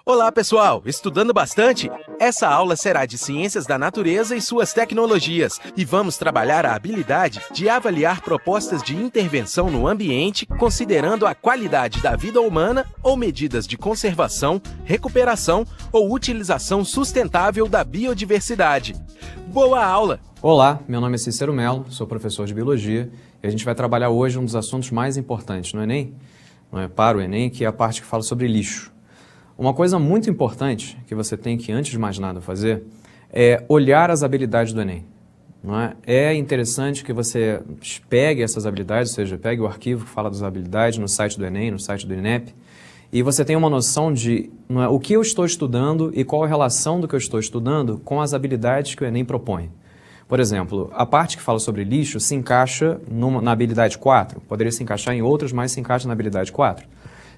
Olá, pessoal! Estudando bastante? Essa aula será de Ciências da Natureza e suas tecnologias e vamos trabalhar a habilidade de avaliar propostas de intervenção no ambiente considerando a qualidade da vida humana ou medidas de conservação, recuperação ou utilização sustentável da biodiversidade. Boa aula! Olá, meu nome é Cícero Mello, sou professor de Biologia e a gente vai trabalhar hoje um dos assuntos mais importantes no Enem, para o Enem, que é a parte que fala sobre lixo. Uma coisa muito importante que você tem que, antes de mais nada, fazer é olhar as habilidades do Enem. É interessante que você pegue essas habilidades, ou seja, pegue o arquivo que fala das habilidades no site do Enem, no site do INEP, e você tenha uma noção de o que eu estou estudando e qual a relação do que eu estou estudando com as habilidades que o Enem propõe. Por exemplo, a parte que fala sobre lixo se encaixa na habilidade 4, poderia se encaixar em outras, mas se encaixa na habilidade 4.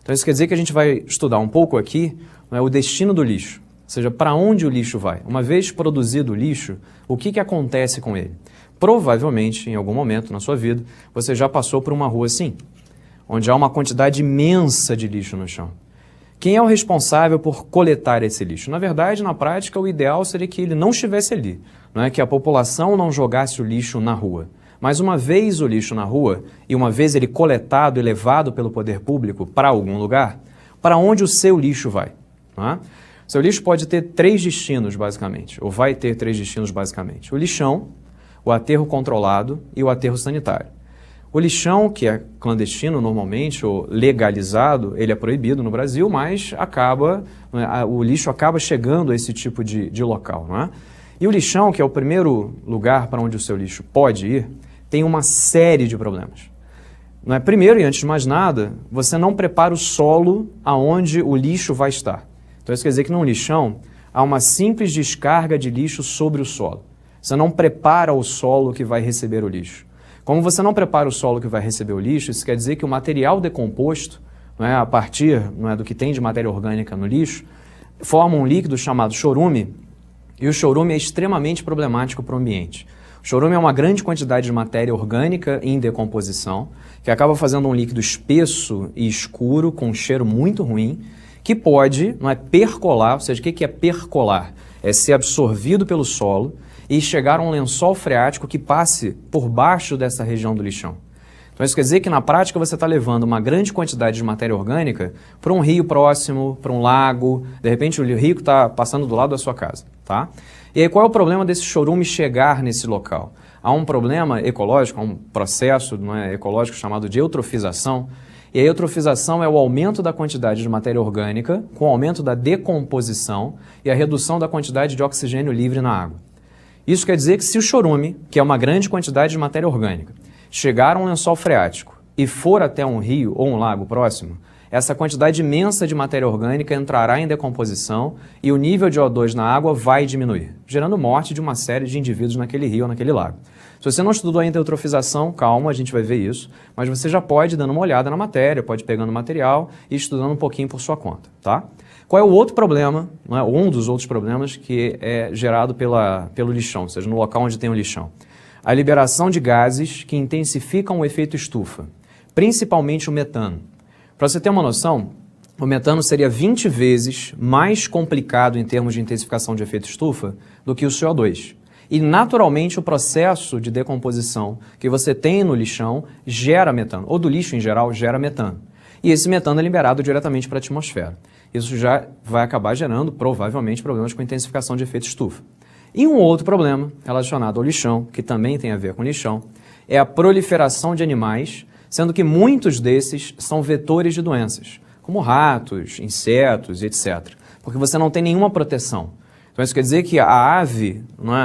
Então isso quer dizer que a gente vai estudar um pouco aqui o destino do lixo, ou seja, para onde o lixo vai. Uma vez produzido o lixo, o que acontece com ele? Provavelmente, em algum momento na sua vida, você já passou por uma rua assim, onde há uma quantidade imensa de lixo no chão. Quem é o responsável por coletar esse lixo? Na verdade, na prática, o ideal seria que ele não estivesse ali, que a população não jogasse o lixo na rua. Mas uma vez o lixo na rua, e uma vez ele coletado e levado pelo poder público para algum lugar, para onde o seu lixo vai? O seu lixo pode ter 3 destinos, basicamente, ou vai ter 3 destinos, basicamente. O lixão, o aterro controlado e o aterro sanitário. O lixão, que é clandestino normalmente, ou legalizado, ele é proibido no Brasil, mas o lixo acaba chegando a esse tipo de local. E o lixão, que é o primeiro lugar para onde o seu lixo pode ir, tem uma série de problemas. Primeiro, e antes de mais nada, você não prepara o solo aonde o lixo vai estar. Então isso quer dizer que num lixão há uma simples descarga de lixo sobre o solo. Você não prepara o solo que vai receber o lixo. Como você não prepara o solo que vai receber o lixo, isso quer dizer que o material decomposto, a partir do que tem de matéria orgânica no lixo, forma um líquido chamado chorume, e o chorume é extremamente problemático para o ambiente. O chorume é uma grande quantidade de matéria orgânica em decomposição, que acaba fazendo um líquido espesso e escuro, com um cheiro muito ruim, que pode percolar, ou seja, o que é percolar? É ser absorvido pelo solo e chegar a um lençol freático que passe por baixo dessa região do lixão. Então isso quer dizer que na prática você está levando uma grande quantidade de matéria orgânica para um rio próximo, para um lago, de repente o rio está passando do lado da sua casa. Tá? E aí qual é o problema desse chorume chegar nesse local? Há um problema ecológico, há um processo ecológico chamado de eutrofização, e a eutrofização é o aumento da quantidade de matéria orgânica com o aumento da decomposição e a redução da quantidade de oxigênio livre na água. Isso quer dizer que se o chorume, que é uma grande quantidade de matéria orgânica, chegar a um lençol freático e for até um rio ou um lago próximo, essa quantidade imensa de matéria orgânica entrará em decomposição e o nível de O2 na água vai diminuir, gerando morte de uma série de indivíduos naquele rio ou naquele lago. Se você não estudou ainda a eutrofização, calma, a gente vai ver isso, mas você já pode ir dando uma olhada na matéria, pode ir pegando material e estudando um pouquinho por sua conta, tá? Qual é o outro problema, um dos outros problemas que é gerado pelo lixão, ou seja, no local onde tem o lixão? A liberação de gases que intensificam o efeito estufa, principalmente o metano. Para você ter uma noção, o metano seria 20 vezes mais complicado em termos de intensificação de efeito estufa do que o CO2. E, naturalmente, o processo de decomposição que você tem no lixão gera metano, ou do lixo em geral gera metano. E esse metano é liberado diretamente para a atmosfera. Isso já vai acabar gerando, provavelmente, problemas com intensificação de efeito estufa. E um outro problema relacionado ao lixão, que também tem a ver com lixão, é a proliferação de animais, sendo que muitos desses são vetores de doenças, como ratos, insetos, etc. Porque você não tem nenhuma proteção. Então isso quer dizer que a ave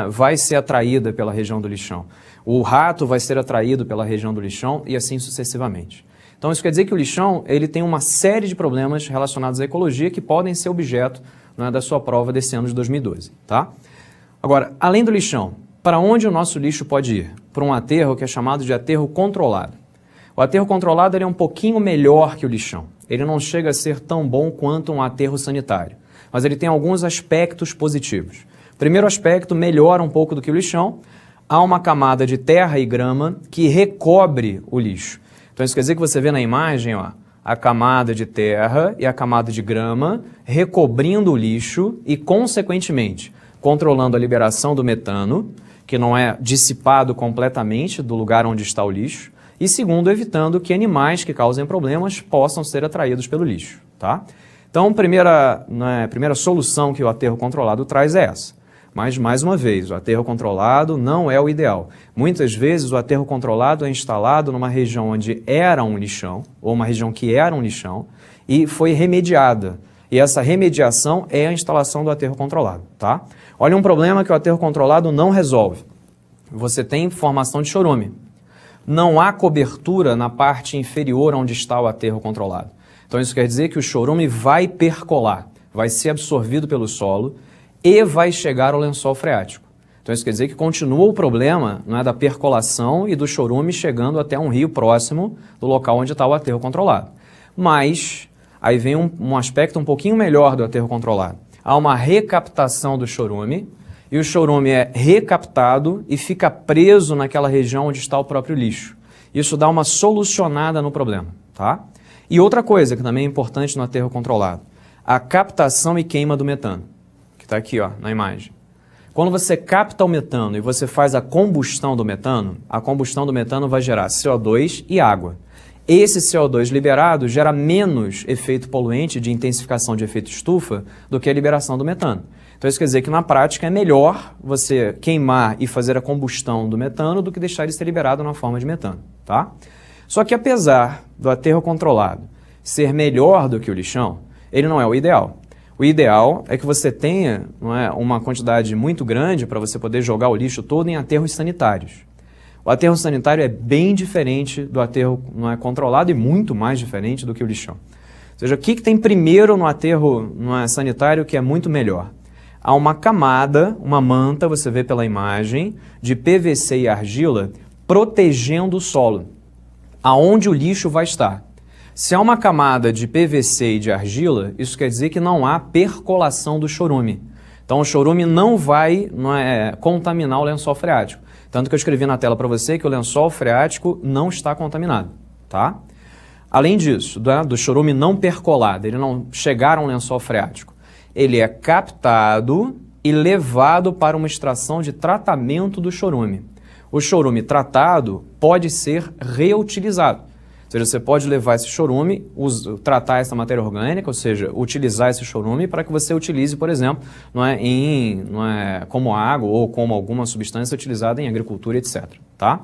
vai ser atraída pela região do lixão, o rato vai ser atraído pela região do lixão e assim sucessivamente. Então isso quer dizer que o lixão ele tem uma série de problemas relacionados à ecologia que podem ser objeto da sua prova desse ano de 2012. Tá? Agora, além do lixão, para onde o nosso lixo pode ir? Para um aterro que é chamado de aterro controlado. O aterro controlado ele é um pouquinho melhor que o lixão. Ele não chega a ser tão bom quanto um aterro sanitário, mas ele tem alguns aspectos positivos. O primeiro aspecto melhora um pouco do que o lixão. Há uma camada de terra e grama que recobre o lixo. Então isso quer dizer que você vê na imagem, a camada de terra e a camada de grama, recobrindo o lixo e, consequentemente, controlando a liberação do metano, que não é dissipado completamente do lugar onde está o lixo, e segundo, evitando que animais que causem problemas possam ser atraídos pelo lixo, tá? Então, a primeira solução que o aterro controlado traz é essa. Mas, mais uma vez, o aterro controlado não é o ideal. Muitas vezes, o aterro controlado é instalado numa região onde era um lixão, ou uma região que era um lixão, e foi remediada. E essa remediação é a instalação do aterro controlado, tá? Olha um problema que o aterro controlado não resolve. Você tem formação de chorume. Não há cobertura na parte inferior onde está o aterro controlado. Então isso quer dizer que o chorume vai percolar, vai ser absorvido pelo solo e vai chegar ao lençol freático. Então isso quer dizer que continua o problema, não é, da percolação e do chorume chegando até um rio próximo do local onde está o aterro controlado. Mas aí vem um aspecto um pouquinho melhor do aterro controlado. Há uma recaptação do chorume, e o chorume é recaptado e fica preso naquela região onde está o próprio lixo. Isso dá uma solucionada no problema, tá? E outra coisa que também é importante no aterro controlado, a captação e queima do metano, que está aqui, ó, na imagem. Quando você capta o metano e você faz a combustão do metano vai gerar CO2 e água. Esse CO2 liberado gera menos efeito poluente de intensificação de efeito estufa do que a liberação do metano. Então isso quer dizer que na prática é melhor você queimar e fazer a combustão do metano do que deixar ele ser liberado na forma de metano, tá? Só que apesar do aterro controlado ser melhor do que o lixão, ele não é o ideal. O ideal é que você tenha, não é, uma quantidade muito grande para você poder jogar o lixo todo em aterros sanitários. O aterro sanitário é bem diferente do aterro, não é, controlado, e muito mais diferente do que o lixão. Ou seja, o que tem primeiro no aterro, não é, sanitário que é muito melhor? Há uma camada, uma manta, você vê pela imagem, de PVC e argila protegendo o solo, aonde o lixo vai estar. Se há uma camada de PVC e de argila, isso quer dizer que não há percolação do chorume. Então o chorume não vai contaminar o lençol freático. Tanto que eu escrevi na tela para você que o lençol freático não está contaminado, tá? Além disso, do chorume não percolado, ele não chegar a um lençol freático, ele é captado e levado para uma extração de tratamento do chorume. O chorume tratado pode ser reutilizado. Ou seja, você pode levar esse chorume, tratar essa matéria orgânica, ou seja, utilizar esse chorume para que você utilize, por exemplo, como água ou como alguma substância utilizada em agricultura, etc. Tá?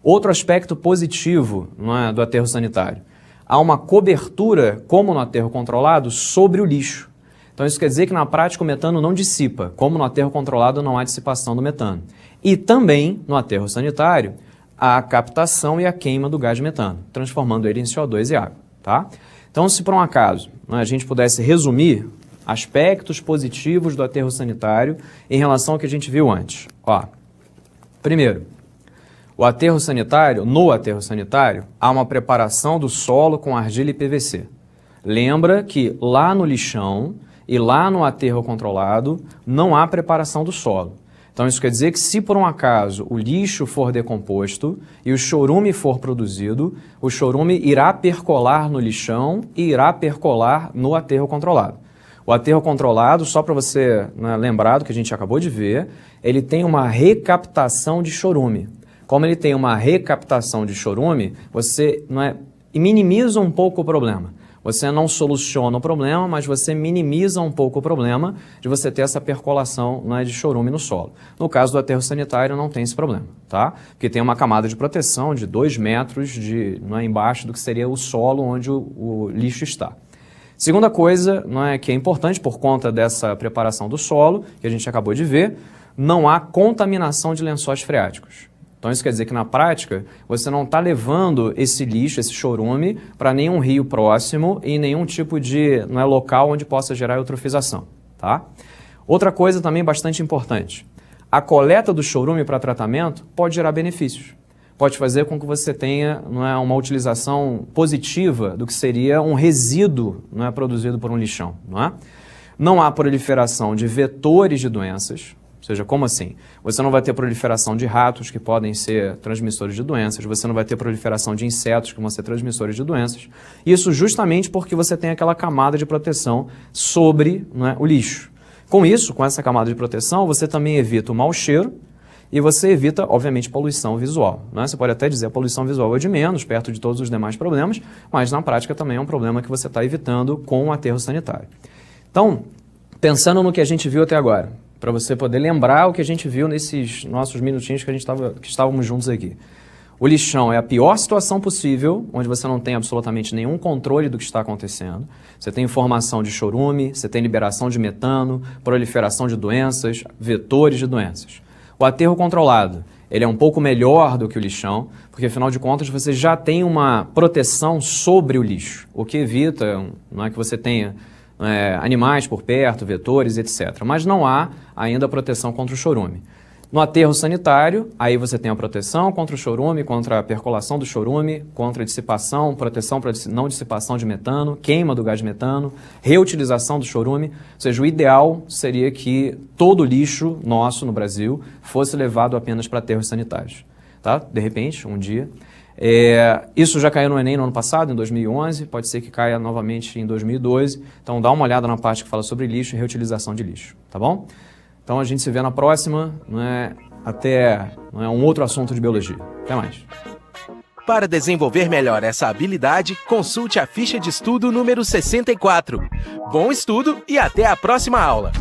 Outro aspecto positivo do aterro sanitário. Há uma cobertura, como no aterro controlado, sobre o lixo. Então isso quer dizer que na prática o metano não dissipa, como no aterro controlado não há dissipação do metano. E também no aterro sanitário, a captação e a queima do gás metano, transformando ele em CO2 e água, tá? Então, se por um acaso a gente pudesse resumir aspectos positivos do aterro sanitário em relação ao que a gente viu antes. Ó, primeiro, no aterro sanitário, há uma preparação do solo com argila e PVC. Lembra que lá no lixão e lá no aterro controlado não há preparação do solo. Então isso quer dizer que se por um acaso o lixo for decomposto e o chorume for produzido, o chorume irá percolar no lixão e irá percolar no aterro controlado. O aterro controlado, só para você lembrar do que a gente acabou de ver, ele tem uma recaptação de chorume. Como ele tem uma recaptação de chorume, você minimiza um pouco o problema. Você não soluciona o problema, mas você minimiza um pouco o problema de você ter essa percolação de chorume no solo. No caso do aterro sanitário não tem esse problema, tá? Porque tem uma camada de proteção de 2 metros embaixo do que seria o solo onde o lixo está. Segunda coisa que é importante por conta dessa preparação do solo, que a gente acabou de ver, não há contaminação de lençóis freáticos. Então isso quer dizer que na prática você não está levando esse lixo, esse chorume, para nenhum rio próximo e nenhum tipo de local onde possa gerar eutrofização, tá? Outra coisa também bastante importante, a coleta do chorume para tratamento pode gerar benefícios. Pode fazer com que você tenha uma utilização positiva do que seria um resíduo produzido por um lixão. Não há proliferação de vetores de doenças. Ou seja, como assim? Você não vai ter proliferação de ratos que podem ser transmissores de doenças, você não vai ter proliferação de insetos que vão ser transmissores de doenças. Isso justamente porque você tem aquela camada de proteção sobre, não é, o lixo. Com isso, com essa camada de proteção, você também evita o mau cheiro e você evita, obviamente, poluição visual. Né? Você pode até dizer que a poluição visual é de menos, perto de todos os demais problemas, mas na prática também é um problema que você está evitando com o aterro sanitário. Então, pensando no que a gente viu até agora, para você poder lembrar o que a gente viu nesses nossos minutinhos que estávamos juntos aqui. O lixão é a pior situação possível, onde você não tem absolutamente nenhum controle do que está acontecendo. Você tem formação de chorume, você tem liberação de metano, proliferação de doenças, vetores de doenças. O aterro controlado, ele é um pouco melhor do que o lixão, porque afinal de contas você já tem uma proteção sobre o lixo, o que evita, não é que você tenha animais por perto, vetores, etc. Mas não há ainda proteção contra o chorume. No aterro sanitário, aí você tem a proteção contra o chorume, contra a percolação do chorume, contra a dissipação, proteção para não dissipação de metano, queima do gás metano, reutilização do chorume. Ou seja, o ideal seria que todo o lixo nosso no Brasil fosse levado apenas para aterros sanitários. Tá? De repente, um dia. Isso já caiu no Enem no ano passado, em 2011, pode ser que caia novamente em 2012. Então dá uma olhada na parte que fala sobre lixo e reutilização de lixo, tá bom? Então a gente se vê na próxima, até um outro assunto de biologia. Até mais. Para desenvolver melhor essa habilidade, consulte a ficha de estudo número 64. Bom estudo e até a próxima aula!